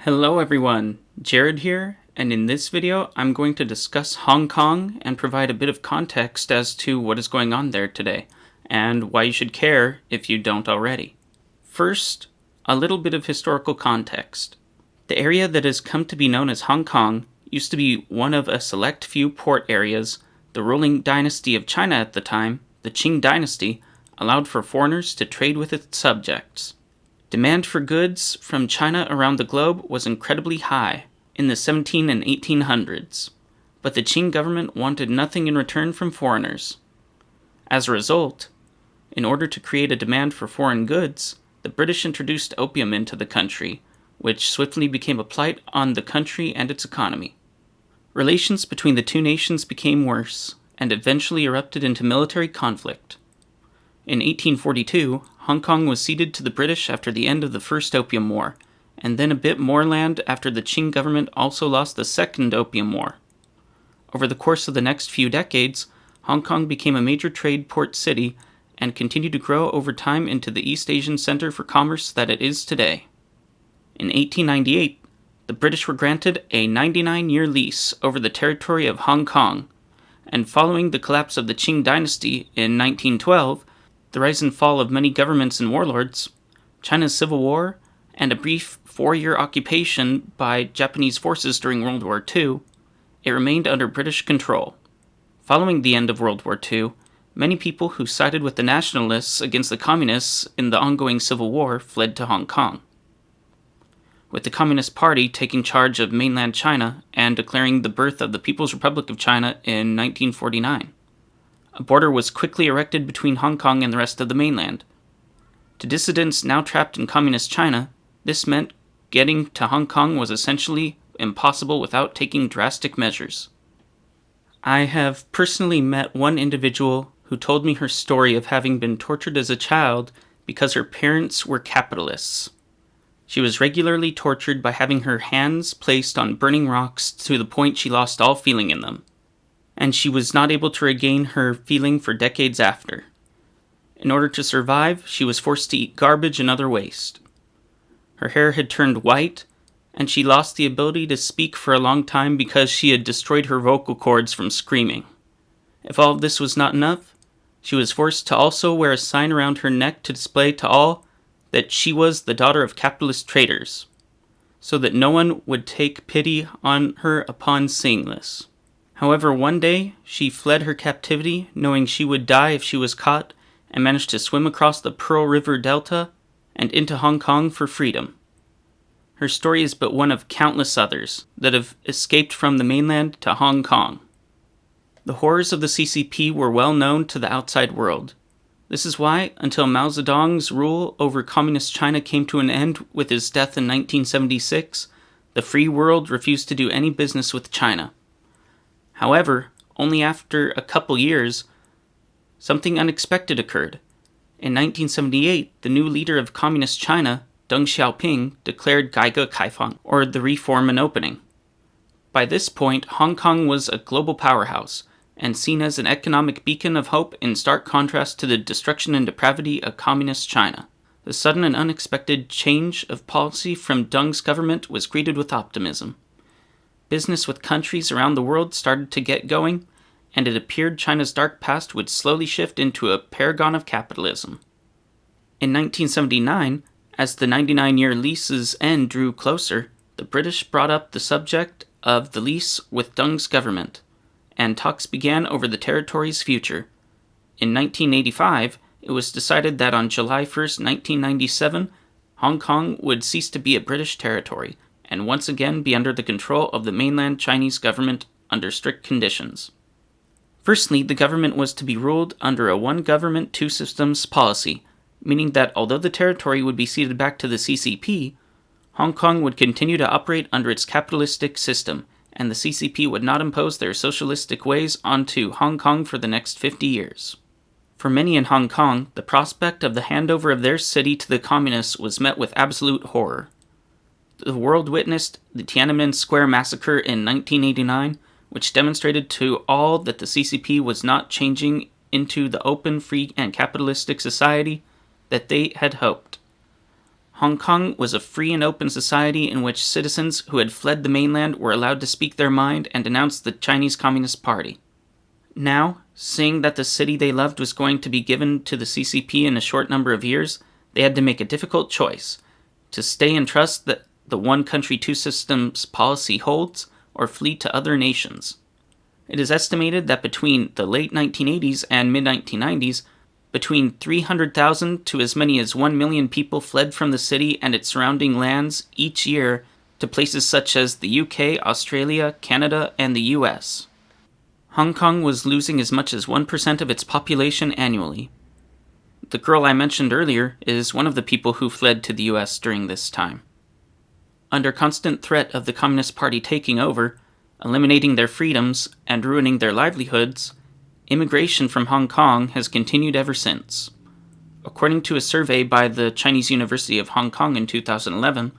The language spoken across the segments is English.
Hello everyone, Jared here, and in this video I'm going to discuss Hong Kong and provide a bit of context as to what is going on there today, and why you should care if you don't already. First, a little bit of historical context. The area that has come to be known as Hong Kong used to be one of a select few port areas. The ruling dynasty of China at the time, the Qing Dynasty, allowed for foreigners to trade with its subjects. Demand for goods from China around the globe was incredibly high in the 17 and 1800s, but the Qing government wanted nothing in return from foreigners. As a result, in order to create a demand for foreign goods, the British introduced opium into the country, which swiftly became a blight on the country and its economy. Relations between the two nations became worse, and eventually erupted into military conflict. In 1842, Hong Kong was ceded to the British after the end of the First Opium War, and then a bit more land after the Qing government also lost the Second Opium War. Over the course of the next few decades, Hong Kong became a major trade port city and continued to grow over time into the East Asian center for commerce that it is today. In 1898, the British were granted a 99-year lease over the territory of Hong Kong, and following the collapse of the Qing Dynasty in 1912, the rise and fall of many governments and warlords, China's civil war, and a brief 4-year occupation by Japanese forces during World War II, it remained under British control. Following the end of World War II, many people who sided with the nationalists against the communists in the ongoing civil war fled to Hong Kong, with the Communist Party taking charge of mainland China and declaring the birth of the People's Republic of China in 1949. A border was quickly erected between Hong Kong and the rest of the mainland. To dissidents now trapped in Communist China, this meant getting to Hong Kong was essentially impossible without taking drastic measures. I have personally met one individual who told me her story of having been tortured as a child because her parents were capitalists. She was regularly tortured by having her hands placed on burning rocks to the point she lost all feeling in them, and she was not able to regain her feeling for decades after. In order to survive, she was forced to eat garbage and other waste. Her hair had turned white, and she lost the ability to speak for a long time because she had destroyed her vocal cords from screaming. If all of this was not enough, she was forced to also wear a sign around her neck to display to all that she was the daughter of capitalist traders, so that no one would take pity on her upon seeing this. However, one day, she fled her captivity, knowing she would die if she was caught, and managed to swim across the Pearl River Delta and into Hong Kong for freedom. Her story is but one of countless others that have escaped from the mainland to Hong Kong. The horrors of the CCP were well known to the outside world. This is why, until Mao Zedong's rule over Communist China came to an end with his death in 1976, the free world refused to do any business with China. However, only after a couple years, something unexpected occurred. In 1978, the new leader of Communist China, Deng Xiaoping, declared 改革开放, or the reform and opening. By this point, Hong Kong was a global powerhouse, and seen as an economic beacon of hope in stark contrast to the destruction and depravity of Communist China. The sudden and unexpected change of policy from Deng's government was greeted with optimism. Business with countries around the world started to get going, and it appeared China's dark past would slowly shift into a paragon of capitalism. In 1979, as the 99-year lease's end drew closer, the British brought up the subject of the lease with Deng's government, and talks began over the territory's future. In 1985, it was decided that on July 1, 1997, Hong Kong would cease to be a British territory, and once again be under the control of the mainland Chinese government under strict conditions. Firstly, the government was to be ruled under a one government, two systems policy, meaning that although the territory would be ceded back to the CCP, Hong Kong would continue to operate under its capitalistic system, and the CCP would not impose their socialistic ways onto Hong Kong for the next 50 years. For many in Hong Kong, the prospect of the handover of their city to the communists was met with absolute horror. The world witnessed the Tiananmen Square Massacre in 1989, which demonstrated to all that the CCP was not changing into the open, free, and capitalistic society that they had hoped. Hong Kong was a free and open society in which citizens who had fled the mainland were allowed to speak their mind and denounce the Chinese Communist Party. Now, seeing that the city they loved was going to be given to the CCP in a short number of years, they had to make a difficult choice: to stay and trust that the one country, two systems policy holds, or flee to other nations. It is estimated that between the late 1980s and mid-1990s, between 300,000 to as many as 1 million people fled from the city and its surrounding lands each year to places such as the UK, Australia, Canada, and the US. Hong Kong was losing as much as 1% of its population annually. The girl I mentioned earlier is one of the people who fled to the US during this time. Under constant threat of the Communist Party taking over, eliminating their freedoms, and ruining their livelihoods, immigration from Hong Kong has continued ever since. According to a survey by the Chinese University of Hong Kong in 2011,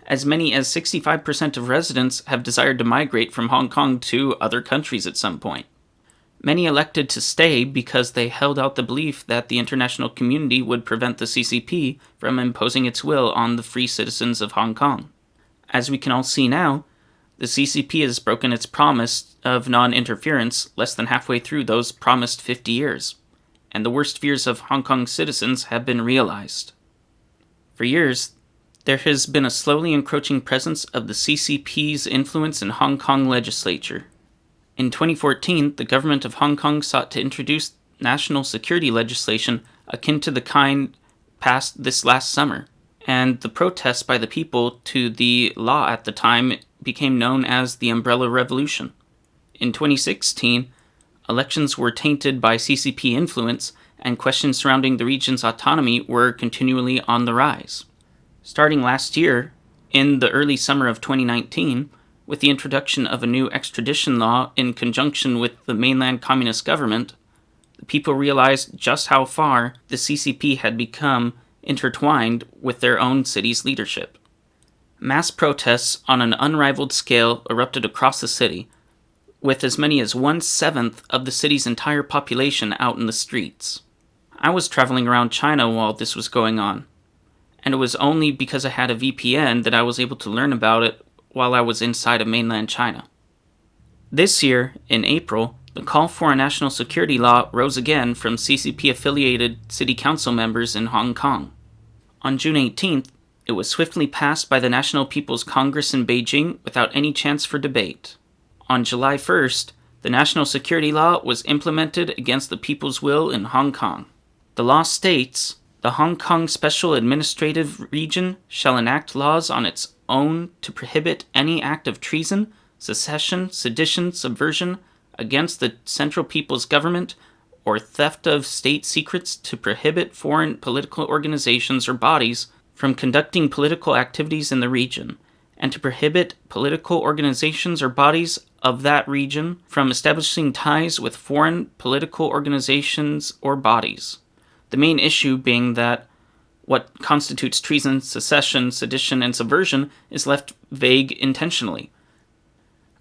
as many as 65% of residents have desired to migrate from Hong Kong to other countries at some point. Many elected to stay because they held out the belief that the international community would prevent the CCP from imposing its will on the free citizens of Hong Kong. As we can all see now, the CCP has broken its promise of non-interference less than halfway through those promised 50 years, and the worst fears of Hong Kong citizens have been realized. For years, there has been a slowly encroaching presence of the CCP's influence in Hong Kong legislature. In 2014, the government of Hong Kong sought to introduce national security legislation akin to the kind passed this last summer, and the protests by the people to the law at the time became known as the Umbrella Revolution. In 2016, elections were tainted by CCP influence, and questions surrounding the region's autonomy were continually on the rise. Starting last year, in the early summer of 2019, with the introduction of a new extradition law in conjunction with the mainland communist government, the people realized just how far the CCP had become intertwined with their own city's leadership. Mass protests on an unrivaled scale erupted across the city, with as many as 1/7 of the city's entire population out in the streets. I was traveling around China while this was going on, and it was only because I had a VPN that I was able to learn about it while I was inside of mainland China. This year, in April, the call for a national security law rose again from CCP-affiliated city council members in Hong Kong. On June 18th, it was swiftly passed by the National People's Congress in Beijing without any chance for debate. On July 1st, the national security law was implemented against the people's will in Hong Kong. The law states, "The Hong Kong Special Administrative Region shall enact laws on its own to prohibit any act of treason, secession, sedition, subversion against the Central People's Government, or theft of state secrets, to prohibit foreign political organizations or bodies from conducting political activities in the region, and to prohibit political organizations or bodies of that region from establishing ties with foreign political organizations or bodies." The main issue being that what constitutes treason, secession, sedition, and subversion is left vague intentionally.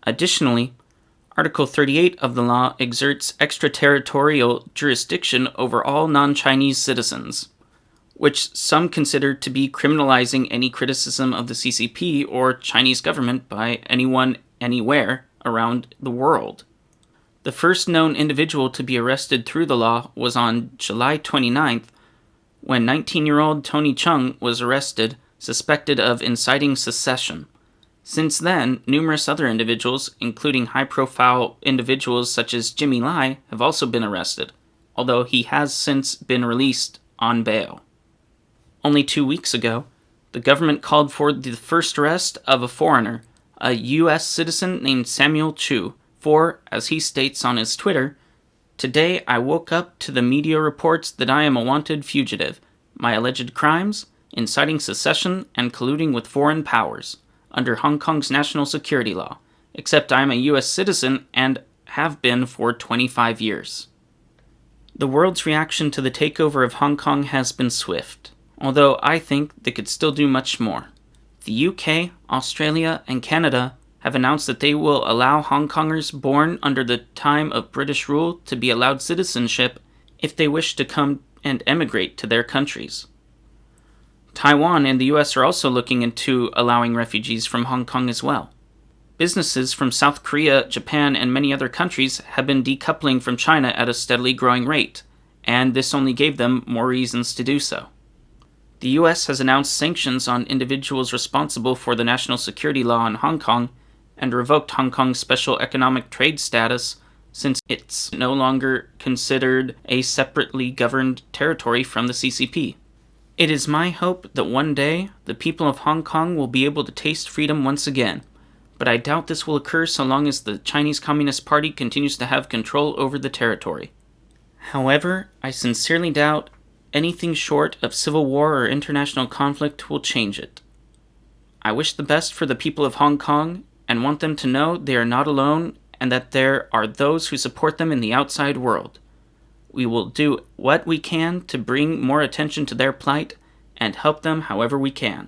Additionally, Article 38 of the law exerts extraterritorial jurisdiction over all non-Chinese citizens, which some consider to be criminalizing any criticism of the CCP or Chinese government by anyone, anywhere, around the world. The first known individual to be arrested through the law was on July 29th, when 19-year-old Tony Chung was arrested, suspected of inciting secession. Since then, numerous other individuals, including high-profile individuals such as Jimmy Lai, have also been arrested, although he has since been released on bail. Only 2 weeks ago, the government called for the first arrest of a foreigner, a U.S. citizen named Samuel Chu, for, as he states on his Twitter, "Today I woke up to the media reports that I am a wanted fugitive. My alleged crimes, inciting secession and colluding with foreign powers, under Hong Kong's national security law, except I am a U.S. citizen and have been for 25 years. The world's reaction to the takeover of Hong Kong has been swift, although I think they could still do much more. The UK, Australia, and Canada have announced that they will allow Hong Kongers born under the time of British rule to be allowed citizenship if they wish to come and emigrate to their countries. Taiwan and the US are also looking into allowing refugees from Hong Kong as well. Businesses from South Korea, Japan, and many other countries have been decoupling from China at a steadily growing rate, and this only gave them more reasons to do so. The US has announced sanctions on individuals responsible for the national security law in Hong Kong and revoked Hong Kong's special economic trade status since it's no longer considered a separately governed territory from the CCP. It is my hope that one day the people of Hong Kong will be able to taste freedom once again, but I doubt this will occur so long as the Chinese Communist Party continues to have control over the territory. However, I sincerely doubt anything short of civil war or international conflict will change it. I wish the best for the people of Hong Kong and want them to know they are not alone and that there are those who support them in the outside world. We will do what we can to bring more attention to their plight and help them however we can.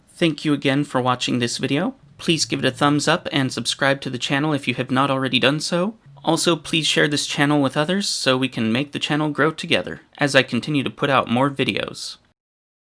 Thank you again for watching this video. Please give it a thumbs up and subscribe to the channel if you have not already done so. Also, please share this channel with others so we can make the channel grow together as I continue to put out more videos.